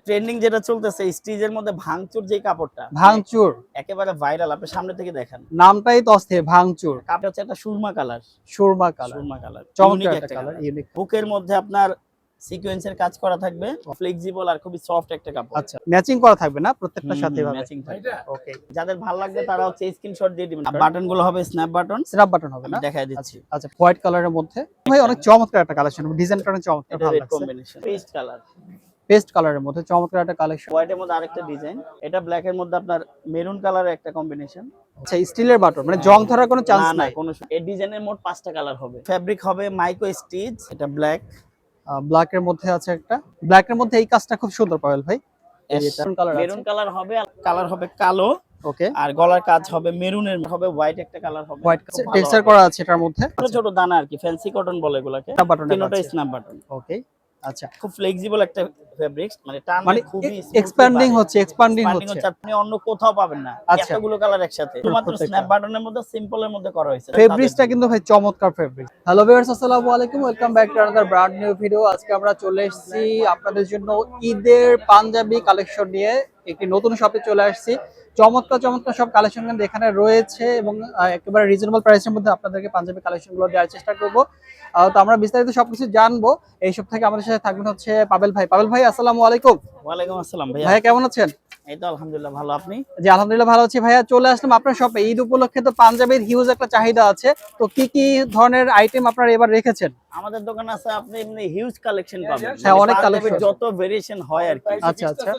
Trending যেটা চলতেছে স্টিচের মধ্যে ভাঙচুর যে কাপড়টা ভাঙচুর একেবারে ভাইরাল, আপনি সামনে থেকে দেখেন। নামটাই তো অস্থির, ভাঙচুর। কাপড় হচ্ছে একটা Surma colour, Surma colour, Surma colour, চমৎকার একটা কালার, ইউনিক। বুকের মধ্যে আপনার সিকোয়েন্সের কাজ করা থাকবে, ফ্লেক্সিবল আর খুবই সফট একটা কাপড়। আচ্ছা, ম্যাচিং করা থাকবে না প্রত্যেকটার সাথে ভাবে? ম্যাচিং থাকবে। ওকে, যাদের ভালো লাগবে তারা হচ্ছে স্ক্রিনশট দিয়ে দিবেন। বাটন গুলো হবে স্ন্যাপ বাটন, স্ন্যাপ বাটন হবে আমি না? দেখাই দিচ্ছি। আচ্ছা, হোয়াইট কালারের মধ্যে ভাই অনেক চমৎকার একটা কালেকশন, ডিজাইনটা অনেক চমৎকার, এটা ভালো রেড লাগছে। কম্বিনেশন, পেস্ট কালার, পেস্ট কালারের মধ্যে চমৎকার একটা কালেকশন। হোয়াইটের মধ্যে আরেকটা ডিজাইন, এটা ব্ল্যাক এর মধ্যে আপনার মেরুন কালারের একটা কম্বিনেশন। আচ্ছা, স্টিলের বাটন, মানে জং ধরার কোনো চান্স নাই? কোনো এই ডিজাইনের মোট 5টা কালার হবে। ফেব্রিক হবে মাইক্রো স্টিচ, এটা ব্ল্যাক। ব্ল্যাক এর মধ্যে আছে একটা, ব্ল্যাক এর মধ্যে এই কাজটা খুব সুন্দর পাবেল ভাই। মেরুন কালার হবে, কালার হবে কালো। ওকে, আর গলার কাজ হবে মেরুনের, হবে হোয়াইট একটা কালার হবে, হোয়াইট টেক্সচার করা আছে এটার মধ্যে। ছোট ছোট দানা আর কি, ফ্যান্সি কটন বলে এগুলোকে। তিনটা স্ন্যাপ বাটন। ওকে, আচ্ছা, খুব ফ্লেক্সিবল একটা ফেব্রিক্স, মানে টান মানে খুবই এক্সপ্যান্ডিং হচ্ছে, এক্সপ্যান্ডিং হচ্ছে, হচ্ছে। আপনি অন্য কোথাও পাবেন না আচ্ছা, এতগুলো কালার একসাথে, শুধুমাত্র স্ন্যাপ বাটনের মধ্যে সিম্পলের মধ্যে করা হয়েছে। ফেব্রিক্সটা কিন্তু ভাই চমৎকার ফেব্রিক্স। হ্যালো ভিউয়ার্স, আসসালামু আলাইকুম, welcome back to another brand new video. আজকে আমরা চলে এসেছি আপনাদের জন্য ঈদের পাঞ্জাবি কালেকশন নিয়ে, একটি নতুন শপে চলে আসছি। চমৎকার চমৎকার সব কালেকশন কিন্তু এখানে রয়েছে এবং একেবারে রিজনেবল প্রাইসের মধ্যে আপনাদেরকে পাঞ্জাবি কালেকশনগুলো দেওয়ার চেষ্টা করব। তো আমরা বিস্তারিত সবকিছু জানবো। এই সব থেকে আমাদের সাথে থাকবেন হচ্ছে পাবেল ভাই। পাবেল ভাই, আসসালামু আলাইকুম। ওয়ালাইকুম আসসালাম ভাইয়া। ভাইয়া কেমন আছেন? এই তো আলহামদুলিল্লাহ ভালো, আপনি? জি আলহামদুলিল্লাহ ভালো আছি ভাইয়া। চলে আসলাম আপনার শপে, ঈদ উপলক্ষে তো পাঞ্জাবির হিউজ একটা চাহিদা আছে। তো কি কি ধরনের আইটেম আপনারা এবার রেখেছেন? আমাদের দোকানে আছে আপনি এমনি হিউজ কালেকশন পাবেন, হ্যাঁ, অনেক পাঞ্জাবির কালেকশন, যত ভেরিয়েশন হয় আর কি। আচ্ছা আচ্ছা,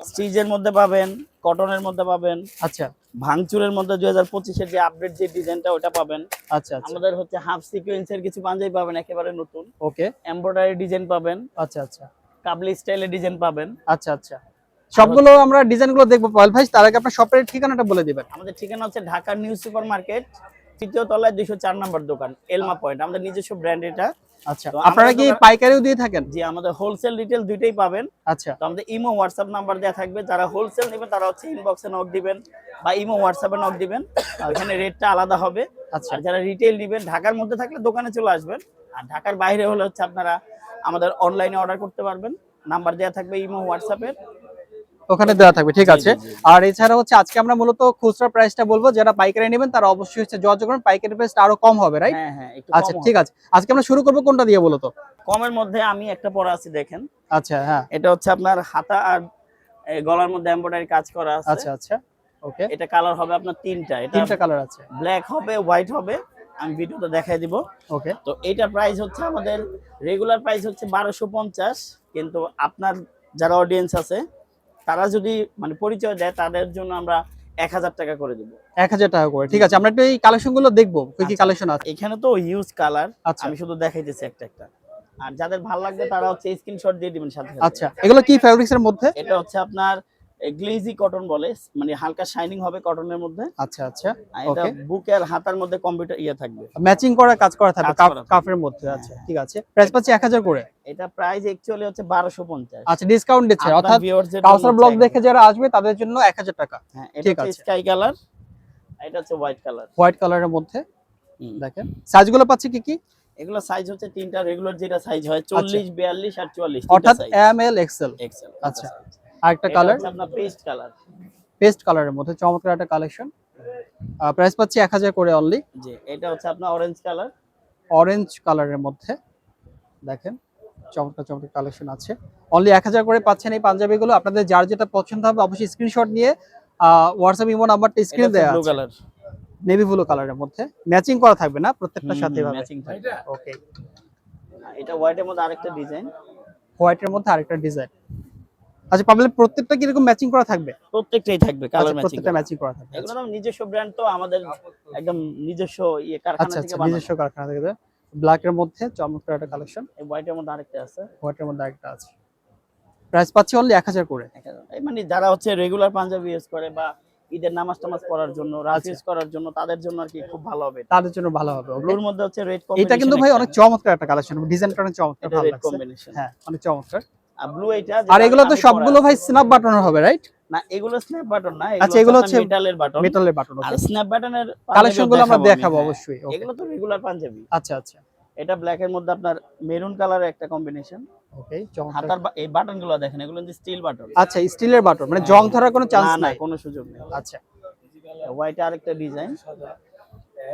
স্টিচের মধ্যে পাবেন, কটনের মধ্যে পাবেন, আচ্ছা ভাঙচুরের মধ্যে 2025 এর যে আপডেট যে ডিজাইনটা ওটা পাবেন। আচ্ছা আচ্ছা, আমাদের হচ্ছে হাফ সিকোয়েন্সের কিছু পাঞ্জাবি পাবেন একেবারে নতুন। ওকে, এমব্রয়ডারি ডিজাইন পাবেন, আচ্ছা আচ্ছা কাবলি স্টাইলের ডিজাইন পাবেন। আচ্ছা আচ্ছা, সবগুলো আমরা ডিজাইনগুলো দেখবো পাবেল ভাই। তার আগে আপনার শপের ঠিকানাটা বলে দিবেন। আমাদের ঠিকানা হচ্ছে ঢাকা নিউ সুপার মার্কেট, তৃতীয় তলায় 204 নম্বর দোকান, এলমা পয়েন্ট, আমাদের নিজস্ব ব্র্যান্ড এটা। আচ্ছা, আপনারা কি পাইকারিও দিয়ে থাকেন? জি, আমাদের হোলসেল রিটেল দুইটাই পাবেন। আচ্ছা, তো আমাদের ইমো হোয়াটসঅ্যাপ নাম্বার দেওয়া থাকবে, যারা হোলসেল নেবেন তারা হচ্ছে ইনবক্সে নক দিবেন বা ইমো হোয়াটসঅ্যাপে নক দিবেন, ওখানে রেটটা আলাদা হবে। আচ্ছা, আর যারা রিটেল নেবেন ঢাকার মধ্যে থাকলে দোকানে চলে আসবেন, আর ঢাকার বাইরে হলে হচ্ছে আপনারা আমাদের অনলাইনে অর্ডার করতে পারবেন, নাম্বার দেওয়া থাকবে ইমো হোয়াটসঅ্যাপের, ওখানে দেওয়া থাকবে, ঠিক আছে। আর এছাড়া হচ্ছে আজকে আমরা মূলত খুচরা প্রাইসটা বলবো, যারা পাইকারি নেবেন তারা অবশ্যই হচ্ছে যোগাযোগ করুন, পাইকারি প্রাইসটা আরো কম হবে, রাইট? হ্যাঁ হ্যাঁ, একটু আচ্ছা কম ঠিক আছে, আজকে আমরা শুরু করবো কোনটা দিয়ে বলো তো? কমের মধ্যে আমি একটা পরা আছে দেখেন। আচ্ছা, হ্যাঁ, এটা হচ্ছে আপনার হাতা আর গলার মধ্যে এমব্রয়ডারি কাজ করা আছে। আচ্ছা আচ্ছা, ওকে, এটা কালার হবে আপনার তিনটা, এটা তিনটা কালার আছে, ব্ল্যাক হবে, হোয়াইট হবে, আমি ভিডিওতে দেখাই দিব। ওকে। তো এটা প্রাইস হচ্ছে আমাদের রেগুলার প্রাইস হচ্ছে 1250, কিন্তু আপনার যারা অডিয়েন্স আছে তারা যদি মানে পরিচয় দেয় তাদের জন্য আমরা 1000 টাকা করে দিব। 1000 টাকা করে, ঠিক আছে। আমরা একটু এই কালেকশন গুলো দেখবো, কি কি কালেকশন আছে এখানে তো হিউজ কালার, আচ্ছা, আমি শুধু দেখাইতেছি একটা একটা, আর যাদের ভালো লাগবে তারা হচ্ছে স্ক্রিনশট দিয়ে দিবেন সাথে সাথে। আচ্ছা, এগুলো কি ফেব্রিক্স এর মধ্যে? এটা হচ্ছে আপনার গ্লেজি কটন বলে, মানে হালকা শাইনিং হবে কটনের মধ্যে। আচ্ছা আচ্ছা, আর এটা ওকে, বুকের হাতার মধ্যে কম্পিউটার থাকবে, ম্যাচিং করা কাজ করা থাকবে কাজ করা থাকবে। কাফের মধ্যে, আচ্ছা ঠিক আছে। প্রাইস পাচ্ছি 1000 করে। এটা প্রাইস অ্যাকচুয়ালি হচ্ছে 1250। আচ্ছা, ডিসকাউন্ট দিচ্ছে, আপনার অর্থাৎ viewers দের কাউসার জন্য ব্লগ হচ্ছে দেখে যারা আসবে তাদের জন্য 1000 টাকা। হ্যাঁ, এটা ঠিক হচ্ছে আছে, স্কাই কালার, এটা হচ্ছে হোয়াইট কালার। হোয়াইট কালারের মধ্যে দেখেন সাইজগুলো পাচ্ছি কি কি? এগুলো সাইজ হচ্ছে তিনটা, রেগুলার যেটা সাইজ হয় 40, 42 আর 44, অর্থাৎ এম এল এক্সেল। এক্সেল। আচ্ছা, আরেকটা কালার আপনার পেস্ট কালার, পেস্ট কালারের মধ্যে চমৎকার একটা কালেকশন। প্রাইস পাচ্ছি 1000 করে অনলি। জি, এটা হচ্ছে আপনার অরেঞ্জ কালার, অরেঞ্জ কালারের মধ্যে দেখেন চমৎকার চমৎকার কালেকশন আছে। অনলি 1000 করে পাচ্ছেন এই পাঞ্জাবিগুলো। আপনাদের যার যেটা পছন্দ হবে অবশ্যই স্ক্রিনশট নিয়ে হোয়াটসঅ্যাপ ইমো নাম্বারটা স্ক্রিনে দেয়া ব্লু আছে। কালার, নেভি ব্লু কালারের মধ্যে ম্যাচিং করা থাকবে না প্রত্যেকটার সাথে ভাবে? ম্যাচিং থাকবে। ওকে, এটা হোয়াইটের মধ্যে আরেকটা ডিজাইন, হোয়াইটের মধ্যে আরেকটা ডিজাইন। আচ্ছা পাবলিক প্রত্যেকটা কি এরকম ম্যাচিং করা থাকবে? প্রত্যেকটাই থাকবে কালার ম্যাচিং, প্রত্যেকটা ম্যাচিং করা থাকবে। এগুলো তো নিজস্ব ব্র্যান্ড, তো আমাদের একদম নিজস্ব কারখানা আচ্ছা থেকে আচ্ছা, বানানো। নিজস্ব কারখানা থেকে। ব্ল্যাক এর মধ্যে চমৎকার একটা কালেকশন, এই হোয়াইটের মধ্যে আরেকটা আছে, হোয়াইটের মধ্যে আরেকটা আছে। প্রাইস পাচ্ছি অনলি 1000 করে। এই মানে যারা হচ্ছে রেগুলার পাঞ্জাবি ইউজ করে বা ঈদের নামাজ টামাজ পড়ার জন্য, রাফ ইউজ করার জন্য, তাদের জন্য আর কি খুব ভালো হবে। তাদের জন্য ভালো হবে। ব্লুর মধ্যে হচ্ছে রেড কম্বিনেশন, এটা কিন্তু ভাই অনেক চমৎকার একটা কালেকশন, ডিজাইনটা অনেক চমৎকার, এটা ভালো রেড লাগছে। কম্বিনেশন, হ্যাঁ, অনেক চমৎকার। আর ব্লু এটা, আর এগুলো তো সবগুলো ভাই স্ন্যাপ বাটনের হবে, রাইট? না, এগুলো স্ন্যাপ বাটন না, আচ্ছা, এগুলো হচ্ছে মেটালের বাটন, মেটালের বাটন। আর স্ন্যাপ বাটনের কালেকশনগুলো আমরা দেখাবো অবশ্যই। এগুলো তো রেগুলার পাঞ্জাবি। আচ্ছা আচ্ছা, এটা ব্ল্যাক এর মধ্যে আপনার মেরুন কালারের একটা কম্বিনেশন। ওকে, হাতার এই বাটন গুলো দেখেন, এগুলো কিন্তু স্টিল বাটন। আচ্ছা, স্টিলের বাটন, মানে জং ধরার কোনো চান্স না না, নাই। কোনো সুযোগ নেই। আচ্ছা, হোয়াইট আরেকটা ডিজাইন,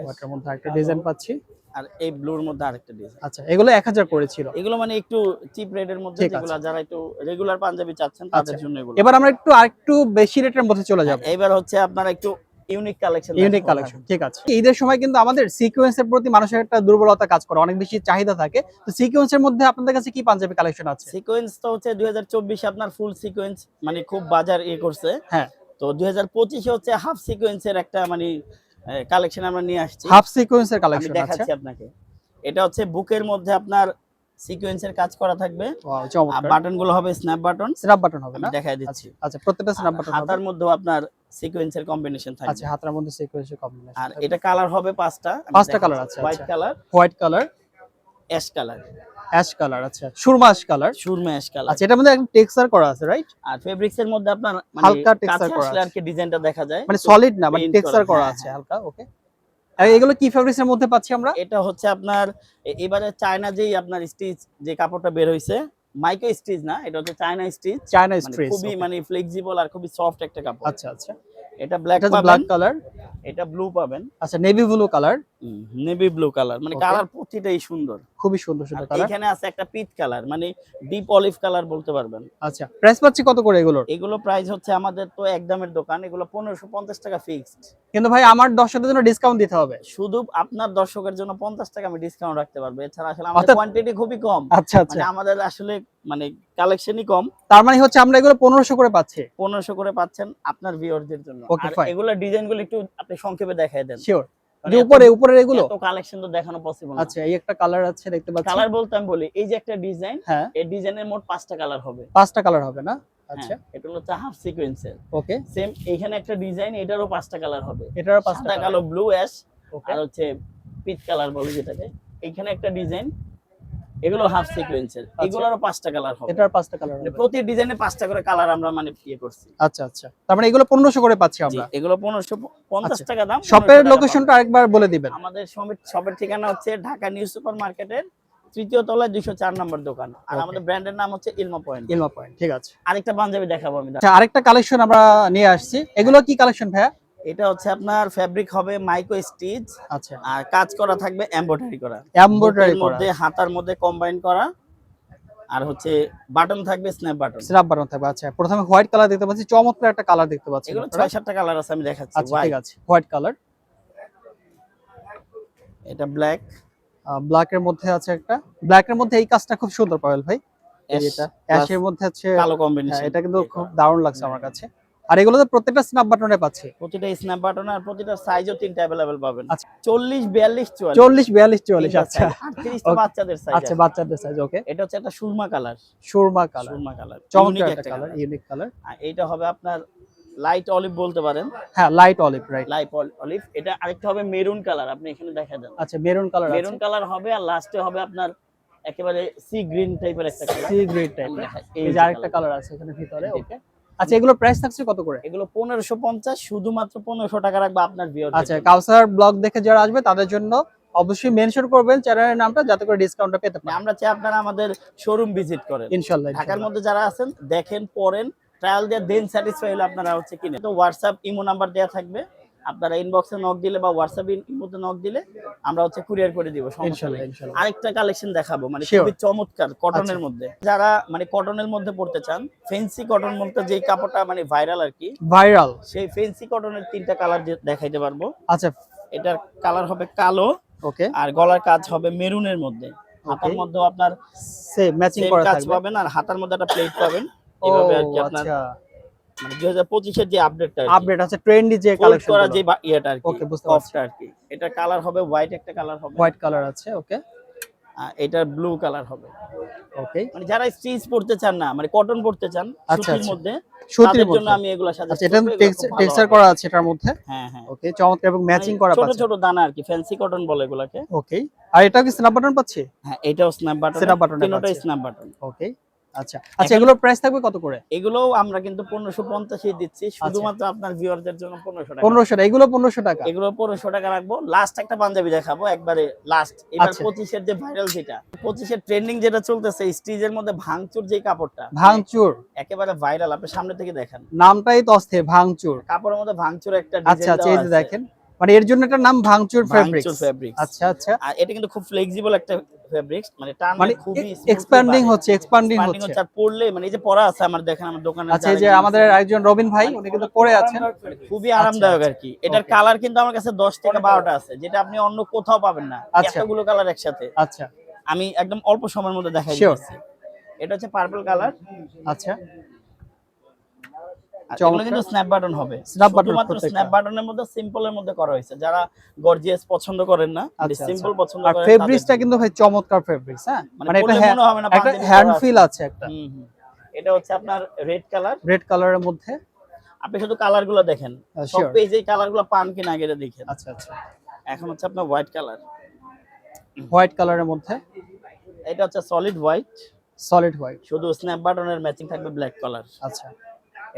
ওটার মধ্যে একটা ডিজাইন পাচ্ছি। আর এই ব্লুর মধ্যে আরেকটা ডিজাইন। আচ্ছা, এগুলো 1000 করেছিল। এগুলো মানে একটু চিপ রেটের মধ্যে, ঠিক যেগুলো আছে। যারা একটু রেগুলার পাঞ্জাবি চাচ্ছেন তাদের জন্য এগুলো। এবার আমরা আরেকটু বেশি রেটের মধ্যে চলে যাব। এবার হচ্ছে আপনারা একটু ইউনিক কালেকশন। ইউনিক কালেকশন, ঠিক আছে। ঈদের সময় কিন্তু আমাদের সিকোয়েন্সের প্রতি মানুষের একটা দুর্বলতা কাজ করে, অনেক বেশি চাহিদা থাকে। তো সিকোয়েন্সের মধ্যে আপনাদের কাছে কি পাঞ্জাবি কালেকশন আছে? সিকোয়েন্স তো হচ্ছে 2024 আপনার ফুল সিকোয়েন্স মানে খুব বাজার করছে। হ্যাঁ, তো 2025 হচ্ছে হাফ সিকোয়েন্সের একটা মানে কালেকশন আমরা নিয়ে আসছি। হাফ সিকোয়েন্সের আমি কালেকশন আছে। দেখাচ্ছি আপনাকে। এটা হচ্ছে বুকের মধ্যে আপনার সিকোয়েন্সের কাজ করা থাকবে। ওয়াও, আর চমৎকার। বাটন গুলো হবে স্ন্যাপ বাটন। স্ন্যাপ বাটন হবে আমি না? দেখাই দিচ্ছি। আচ্ছা, প্রত্যেকটা স্ন্যাপ বাটন হবে। হাতার মধ্যেও আপনার সিকোয়েন্সের কম্বিনেশন থাকবে। আচ্ছা, হাতার মধ্যে সিকোয়েন্সের কম্বিনেশন। আর এটা কালার হবে 5টা। 5টা কালার আছে। White colour, white colour, ash colour, ash colour, আচ্ছা, সুরমা অ্যাশ কালার। সুরমা অ্যাশ কালার। আচ্ছা, এটার মধ্যে একদম টেক্সচার করা আছে, রাইট? আর ফেব্রিক্স এর মধ্যে আপনার মানে হালকা কাছে টেক্সচার করা আসলে আর আছে, কি ডিজাইনটা দেখা যায়, মানে সলিড না, মানে paint টেক্সচার করা হ্যাঁ, আছে হ্যাঁ। হালকা। ওকে, আর এগুলো কি ফেব্রিক্স এর মধ্যে পাচ্ছি আমরা? এটা হচ্ছে আপনার এবারে চায়না যেই আপনার স্টিচ যে কাপড়টা বের হইছে, মাইক্রো স্টিচ না, এটা হচ্ছে চায়না স্টিচ। চায়না মানে স্ট্রেস, খুবই মানে ফ্লেক্সিবল আর খুবই সফট একটা কাপড়। আচ্ছা আচ্ছা। এটা ব্ল্যাক এটা পাবেন, ব্ল্যাক কালার, এটা ব্লু পাবেন, আচ্ছা, navy blue colour, navy blue colour. মানে Okay. কালার প্রতিটাই সুন্দর। খুবই সুন্দর আর সুন্দর কালার। এখানে আছে একটা পিচ কালার, মানে ডিপ অলিভ কালার বলতে পারবেন। আচ্ছা, প্রাইস পাচ্ছি কত করে এগুলোর? এগুলো প্রাইস হচ্ছে আমাদের তো একদমের দোকান, এগুলো 1550 টাকা ফিক্সড। কিন্তু ভাই আমার দর্শকদের জন্য ডিসকাউন্ট দিতে হবে। শুধু আপনার দর্শকের জন্য 50 টাকা আমি ডিসকাউন্ট রাখতে পারবো। এছাড়া আসলে আমাদের অর্থাৎ- কোয়ান্টিটি খুবই কম। আচ্ছা আচ্ছা, মানে আমাদের আসলে মানে কালেকশনই কম। তার মানে হচ্ছে আমরা এগুলো 1500 করে পাচ্ছি। 1500 করে পাচ্ছেন আপনার ভিউয়ারদের জন্য। Okay, আর fine. এগুলো ডিজাইনগুলো একটু আপনি সংক্ষেপে দেখায় দেন। শিওর, কারণ যে এত- উপরে উপরে এগুলো। এত কালেকশন তো দেখানো পসিবল না। আচ্ছা, এই একটা কালার আছে দেখতে পাচ্ছি। কালার বলতে আমি বলি, এই যে একটা ডিজাইন, হ্যাঁ, এই ডিজাইনের মোট 5টা কালার হবে। 5টা কালার হবে না? আচ্ছা, হ্যাঁ, এটা হচ্ছে হাফ সিকোয়েন্সের। ওকে, সেম এইখানে একটা ডিজাইন, এটারও 5টা কালার হবে। এটারও 5টা সাদা কালার। কালো ব্লু অ্যাশ ওকে, আর হচ্ছে পিচ কালার বলে যেটাকে। এইখানে একটা ডিজাইন, এগুলো হাফ সিকোয়েন্সের, এগুলোরও 5টা কালার হবে। এটার 5টা কালার মানে হবে। প্রতি ডিজাইনে 5টা করে কালার আমরা মানে করছি। আচ্ছা আচ্ছা, তার মানে এগুলো 1500 করে পাচ্ছি জি, আমরা। এগুলো 1550 আচ্ছা। টাকা দাম। শপের 1500 টাকা লোকেশনটা আরেকবার বলে দিবেন। পাবেন। আমাদের শপের ঠিকানা হচ্ছে ঢাকা নিউ সুপার মার্কেটের 3য় তলায় 204 নম্বর দোকান। আর Okay. আমাদের ব্র্যান্ডের নাম হচ্ছে ইলমা পয়েন্ট। ইলমা পয়েন্ট, ঠিক আছে। আরেকটা পাঞ্জাবি দেখাবো আমি। আচ্ছা, আরেকটা কালেকশন আমরা নিয়ে আসছি। এগুলো কি কালেকশন ভাইয়া? এটা হচ্ছে আপনার ফেব্রিক হবে মাইক্রো স্টিচ, আচ্ছা, আর কাজ করা থাকবে এমব্রয়ডারি করা। এমব্রয়ডারি বুকের করা, মধ্যে হাতার মধ্যে কম্বাইন করা, আর হচ্ছে বাটন থাকবে স্ন্যাপ বাটন। স্ন্যাপ বাটন থাকবে। আচ্ছা, প্রথমে হোয়াইট কালার দেখতে পাচ্ছি, চমৎকার একটা কালার দেখতে পাচ্ছি। এগুলো 6-7টা কালার আছে, আমি দেখাচ্ছি। আচ্ছা, ঠিক আছে, হোয়াইট কালার, এটা ব্ল্যাক, ব্ল্যাক এর মধ্যে আছে একটা। ব্ল্যাক এর মধ্যে এই কাজটা খুব সুন্দর পাবেল ভাই। এই এটা অ্যাশ এর মধ্যে আছে কালো হ্যাঁ, কম্বিনেশন। এটা কিন্তু খুব দারুণ লাগছে আমার কাছে। আর এগুলোতে প্রত্যেকটা স্ন্যাপ বাটনে পাচ্ছি। প্রতিটা স্ন্যাপ বাটন আর প্রতিটা সাইজও 3টা अवेलेबल পাবেন। আচ্ছা। 40 42 44 40 42 44, আচ্ছা 38 তো Okay. বাচ্চাদের সাইজ। আচ্ছা, বাচ্চাদের সাইজ। ওকে, এটা হচ্ছে একটা Surma colour. Surma colour, Surma colour চমৎকার একটা কালার, ইউনিক কালার। আর এইটা হবে আপনার লাইট অলিভ বলতে পারেন। হ্যাঁ, light olive, right. Light olive. এটা আরেকটা হবে মেরুন কালার, আপনি এখানে দেখা দেন। আচ্ছা, মেরুন কালার আছে, মেরুন কালার হবে, আর লাস্টে হবে আপনার একেবারে সি গ্রিন টাইপের একটা কালার। সি গ্রিন টাইপের। দেখাই, এই এই যে যে আরেকটা কালার। কালার আছে এখানে ভিতরে। জি। ওকে, আচ্ছা, এগুলো প্রাইস থাকছে কত করে? এগুলো 1550, শুধুমাত্র 1500 টাকা রাখবো আপনার ভিউয়ার। আচ্ছা, কাউসার ব্লগ দেখে যারা আসবে তাদের জন্য অবশ্যই মেনশন করবেন চ্যানেলের নামটা, যাতে করে ডিসকাউন্টটা পেতে পারেন। আমরা চাই আপনারা আমাদের শোরুম ভিজিট করেন। ইনশাআল্লাহ, ঢাকার মধ্যে যারা আছেন দেখেন, পড়েন, ট্রায়াল দিয়ে দেন, স্যাটিসফাই হলে আপনারা হচ্ছে কিনে। তো হোয়াটসঅ্যাপ ইমো নাম্বার দেওয়া থাকবে, আপনারা ইনবক্সে নক দিলে বা হোয়াটসঅ্যাপ ইমোতে নক দিলে আমরা হচ্ছে কুরিয়ার করে দিব, সমস্যা ইনশাআল্লাহ, নেই। ইনশাআল্লাহ। আরেকটা কালেকশন দেখাবো, মানে Sure. খুবই চমৎকার কটনের আচ্ছা। মধ্যে। যারা মানে কটনের মধ্যে পড়তে চান, ফেন্সি কটন বলতে যেই কাপড়টা মানে ভাইরাল আর কি, ভাইরাল। সেই ফেন্সি কটনের 3টা কালার দেখাইতে পারবো। আচ্ছা, এটার কালার হবে কালো, ওকে, আর গলার কাজ হবে মেরুনের মধ্যে। হাতার মধ্যেও আপনার সেম ম্যাচিং সেম করা কাজ থাকবে। পাবেন, আর হাতার মধ্যে একটা প্লেট পাবেন। ও এভাবে আর কি আপনার আচ্ছা, মানে 2025 এর যে আপডেটটা আপডেট আছে, ট্রেন্ডি যে কালেকশন কালেকশন করা যে ইয়েটা আর কি, ওকে, বুঝতে পারছি। কফটা আর কি। এটা কালার হবে হোয়াইট, একটা কালার হবে হোয়াইট কালার আছে। ওকে, এটা ব্লু কালার হবে। ওকে, মানে যারা স্টিচ পড়তে চান না, মানে কটন পড়তে চান আচ্ছা, সুতির আচ্ছা। মধ্যে, সুতির তাদের জন্য মধ্যে। আমি এগুলা সাজেস্ট আচ্ছা, এটা করব। এগুলো খুব ভালো টেক্সচার হবে। করা আছে এটার মধ্যে। হ্যাঁ হ্যাঁ, ওকে, চমৎকার, এবং ম্যাচিং করা ছোট পাচ্ছে। ছোট দানা আর কি, ফ্যান্সি কটন বলে এগুলাকে। ওকে, আর এটাও কি স্ন্যাপ বাটন পাচ্ছি? হ্যাঁ, এটাও স্ন্যাপ বাটন। Snap button এ তিনটাই পাচ্ছি। Snap button. ওকে, আচ্ছা আচ্ছা, এগুলোর প্রাইস থাকবে কত করে? এগুলোও আমরা কিন্তু 1550 দিচ্ছি, শুধুমাত্র আপনার ভিউয়ারদের জন্য 1500 টাকা। 1500 টাকা, এগুলো 1500 টাকা। এগুলো 1500 টাকা রাখবো। লাস্ট একটা পাঞ্জাবি দেখাবো, একবারে লাস্ট। এবার আচ্ছা। 25 এর যে ভাইরাল যেটা, 25 এর ট্রেন্ডিং যেটা চলতেছে, স্টিচের মধ্যে ভাঙচুর যে কাপড়টা, ভাঙচুর একেবারে ভাইরাল। আপনি সামনে থেকে দেখেন, নামটাই তো অস্থির, ভাঙচুর। কাপড়ের মধ্যে ভাঙচুর একটা আচ্ছা ডিজাইন আচ্ছা, দেওয়া এই যে আছে। দেখেন, মানে এর জন্য একটা নাম ভাঙচুর ফেব্রিক্স। ভাঙচুর ফেব্রিক্স। আচ্ছা আচ্ছা, আর এটা কিন্তু খুব ফ্লেক্সিবল একটা ফেব্রিক্স, মানে টানলে মানে খুবই এক্সপ্যান্ডিং হচ্ছে, এক্সপ্যান্ডিং হচ্ছে। আর পরলে মানে এই যে পরা আছে আমার, দেখেন আমার দোকানে আচ্ছা, এই যে আমাদের একজন রবিন ভাই, উনি কিন্তু পরে আছেন, খুবই আরামদায়ক আচ্ছা, আর কি। এটার okay. কালার কিন্তু আমার কাছে 10 থেকে 12টা আছে, যেটা আপনি অন্য কোথাও পাবেন না, আচ্ছা। এতগুলো কালার একসাথে। আচ্ছা, আমি একদম অল্প সময়ের মধ্যে দেখাই Sure. দিচ্ছি। এটা হচ্ছে পার্পল কালার। আচ্ছা, এগুলো কিন্তু স্ন্যাপ বাটন হবে, Snap button শুধুমাত্র প্রত্যেকটা। স্ন্যাপ বাটনের মধ্যে, সিম্পলের মধ্যে করা হয়েছে। যারা গর্জিয়াস পছন্দ করেন না, আচ্ছা, সিম্পল আচ্ছা। পছন্দ আর করেন, ফেব্রিক্সটা কিন্তু ভাই চমৎকার ফেব্রিক্স, হ্যাঁ, মানে পরলে এটা মনে হবে না একটা পাঞ্জাবি হ্যান্ড পরা ফিল আছে একটা। হুম। এটা হচ্ছে আপনার রেড কালার। রেড কালারের মধ্যে। আপনি শুধু কালার গুলো দেখেন, সব Sure. পেজে কালার গুলো পান কিনা আগে এটা দেখেন। আচ্ছা আচ্ছা, এখন হচ্ছে আপনার হোয়াইট কালার। হোয়াইট কালারের মধ্যে, এটা হচ্ছে সলিড হোয়াইট, সলিড হোয়াইট। শুধু স্ন্যাপ বাটনের ম্যাচিং থাকবে ব্ল্যাক কালার। আচ্ছা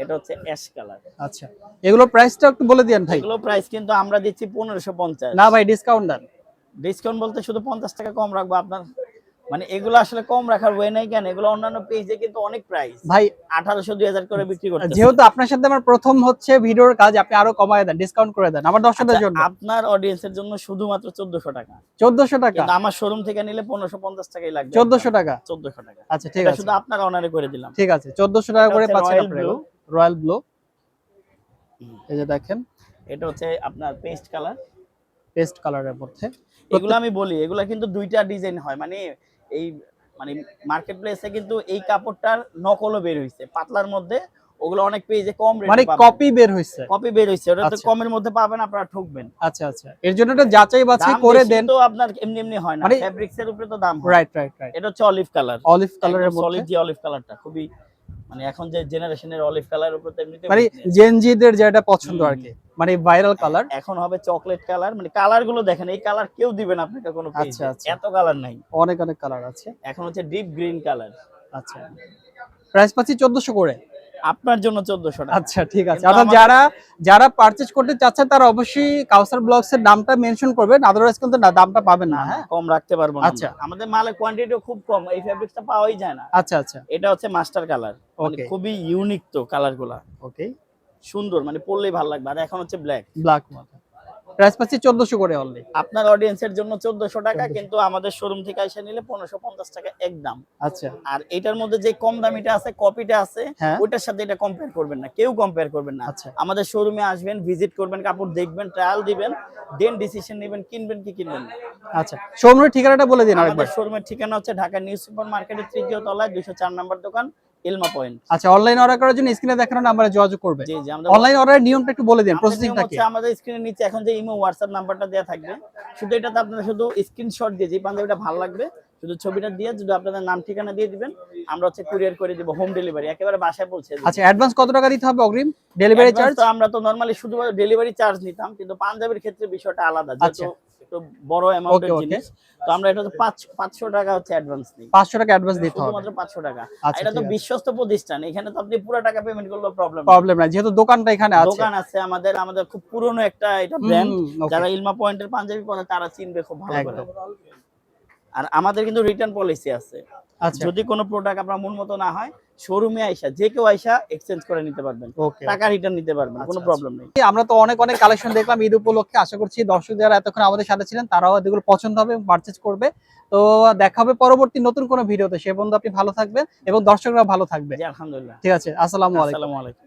এটা হচ্ছে অ্যাশ কালার। আচ্ছা, এগুলোর প্রাইসটা একটু বলে দিয়েন ভাই। এগুলো প্রাইস কিন্তু আমরা দিচ্ছি 1550। না ভাই, ডিসকাউন্ট দেন। ডিসকাউন্ট বলতে শুধু 50 টাকা কম রাখবো আপনার, মানে এগুলো আসলে কম রাখার ওয়ে নাই কেন, এগুলো অন্যান্য পেজে কিন্তু অনেক প্রাইস, ভাই 1800 2000 করে বিক্রি করতেছে। যেহেতু আপনার সাথে আমার প্রথম হচ্ছে ভিডিওর কাজ, আপনি আরো কমায় দেন, ডিসকাউন্ট করে দেন আমার দর্শকদের জন্য। আপনার অডিয়েন্সের জন্য শুধুমাত্র 1400 টাকা। 1400 টাকা? কিন্তু আমার শোরুম থেকে নিলে 1550 টাকাই লাগবে। 1400 টাকা? 1400 টাকা। আচ্ছা ঠিক এটা আছে, শুধু আপনার অনারে করে দিলাম। ঠিক আছে, 1400 টাকা করে এটা হচ্ছে পাচ্ছেন royal আপনারা। blue। রয়্যাল ব্লু, এই যে দেখেন, এটা হচ্ছে আপনার পেস্ট কালার। পেস্ট কালারের মধ্যে। এগুলো আমি বলি, এগুলা কিন্তু দুইটা ডিজাইন হয়, মানে এই মানে মার্কেট প্লেসে কিন্তু এই কাপড়টার নকলও বের হইছে পাতলার মধ্যে, ওগুলো অনেক পেজে কম রেটে মানে পাবেন। কপি বের হইছে? কপি বের হইছে, ওটা তো আচ্ছা। কমের মধ্যে পাবেন, আপনারা ঠকবেন। আচ্ছা আচ্ছা, এর জন্য একটা যাচাই বাছাই দাম করে বেশি দেন। তো আপনার এমনি এমনি হয় না, মানে ফেব্রিক্স এর উপরে তো দাম হয়। Right right right. এটা হচ্ছে অলিভ কালার। অলিভ কালারের মধ্যে, সলিড যে অলিভ কালারটা খুবই, মানে এখন যে জেনারেশনের অলিভ কালার উপরে তো এমনিতে মানে জেনজিদের যেটা পছন্দ আর কি, মানে ভাইরাল কালার। এখন হবে চকলেট কালার। মানে কালার গুলো দেখেন, এই কালার কেউ দিবে না আপনাকে কোনো পেজে, আচ্ছা, আচ্ছা। এত কালার নাই। অনেক অনেক কালার আছে। এখন হচ্ছে ডিপ গ্রিন কালার। আচ্ছা, প্রাইস পাচ্ছি 1400 করে। আপনার জন্য 1400 টাকা। আচ্ছা ঠিক আছে, কিন্তু অর্থাৎ আমাদের- যারা যারা পারচেজ করতে চাচ্ছেন তারা অবশ্যই কাউসার ব্লগস এর নামটা মেনশন করবেন, আদারওয়াইজ কিন্তু দামটা পাবেন না। হ্যাঁ, কম রাখতে পারবো না আচ্ছা। আমরা। আমাদের মালের কোয়ান্টিটিও খুব কম, এই ফেব্রিক্সটা পাওয়াই যায় না। আচ্ছা আচ্ছা, এটা হচ্ছে মাস্টার কালার, মানে Okay. খুবই ইউনিক তো কালারগুলা, ওকে, সুন্দর, মানে পরলেই ভালো লাগবে। আর এখন হচ্ছে ব্ল্যাক। ব্ল্যাক মধ্যে প্রাইস পাচ্ছি 1400 করে অনলি। আপনার অডিয়েন্সের জন্য 1400 টাকা, কিন্তু আমাদের শোরুম থেকে এসে নিলে 1550 টাকা একদম। আচ্ছা, আর এটার মধ্যে যে কম দামিটা আছে, কপিটা আছে, হ্যাঁ। ওইটার সাথে এটা কম্পেয়ার করবেন না, কেউ কম্পেয়ার করবেন না। আচ্ছা। আমাদের শোরুমে আসবেন, ভিজিট করবেন, কাপড় দেখবেন, ট্রায়াল দিবেন, দেন ডিসিশন নেবেন কিনবেন কি কিনবেন না। আচ্ছা, শোরুমের ঠিকানাটা বলে দিন আরেকবার। আমাদের শোরুমের ঠিকানা হচ্ছে ঢাকা নিউ সুপার মার্কেটের 3য় তলায় 204 নম্বর দোকান, ইলমা পয়েন্ট। আচ্ছা, অনলাইন অর্ডার করার জন্য স্ক্রিনে দেখানো নাম্বারে যোগাযোগ করবে। জি জি, আমাদের অনলাইন অর্ডারের নিয়মটা একটু বলে দিন, আমাদের প্রসেসিংটা নিয়ম কি? হচ্ছে আমাদের স্ক্রিনের নিচে এখন যে ইমো হোয়াটসঅ্যাপ নাম্বারটা দেওয়া থাকবে, শুধু এটাতে আপনারা শুধু স্ক্রিনশট দিয়ে, যে পাঞ্জাবিটা ভালো লাগবে শুধু ছবিটা দিয়ে, যদি আপনাদের নাম ঠিকানা দিয়ে দিবেন, আমরা হচ্ছে কুরিয়ার করে দিব, হোম ডেলিভারি, একেবারে বাসায় পৌঁছে দেব। আচ্ছা, অ্যাডভান্স কত টাকা দিতে হবে অগ্রিম? Delivery charge? তো আমরা তো নরমালি শুধু ডেলিভারি চার্জ নিতাম, কিন্তু পাঞ্জাবির ক্ষেত্রে বিষয়টা আলাদা, যেহেতু একটু বড় অ্যামাউন্টের Okay, okay. জিনিস, তো আমরা এটা হচ্ছে 500 টাকা হচ্ছে অ্যাডভান্স নিই। 500 টাকা অ্যাডভান্স দিতে হবে। শুধুমাত্র 500 টাকা। আচ্ছা, এটা তো ঠিক আছে। বিশ্বস্ত প্রতিষ্ঠান, এখানে তো আপনি পুরো টাকা পেমেন্ট করলেও প্রবলেম প্রবলেম নাই, যেহেতু দোকানটা এখানে আছে। দোকান আছে আমাদের, আমাদের খুব পুরনো একটা এটা ব্র্যান্ড, okay. যারা ইলমা পয়েন্টের পাঞ্জাবি পরে তারা চিনবে খুব ভালো করে। একদম। আর আমাদের কিন্তু রিটার্ন পলিসি আছে, আচ্ছা, যদি কোনো প্রোডাক্ট আপনার মন মতো না হয়, শোরুমে আইসা যে কেউ আইসা এক্সচেঞ্জ করে নিতে পারবেন, ওকে। টাকা রিটার্ন নিতে পারবেন, কোনো আচ্ছা, প্রবলেম নেই। আমরা তো অনেক অনেক কালেকশন দেখলাম ঈদ উপলক্ষে, আশা করছি দর্শক যারা এতক্ষণ আমাদের সাথে ছিলেন তারাও এগুলো পছন্দ হবে, পারচেজ করবে। তো দেখা হবে পরবর্তী নতুন কোনো ভিডিওতে, সে পর্যন্ত আপনি ভালো থাকবেন এবং দর্শকরা ভালো থাকবে। জি, আলহামদুলিল্লাহ। ঠিক আছে, আসসালামু আলাইকুম। আসসালামু আলাইকুম।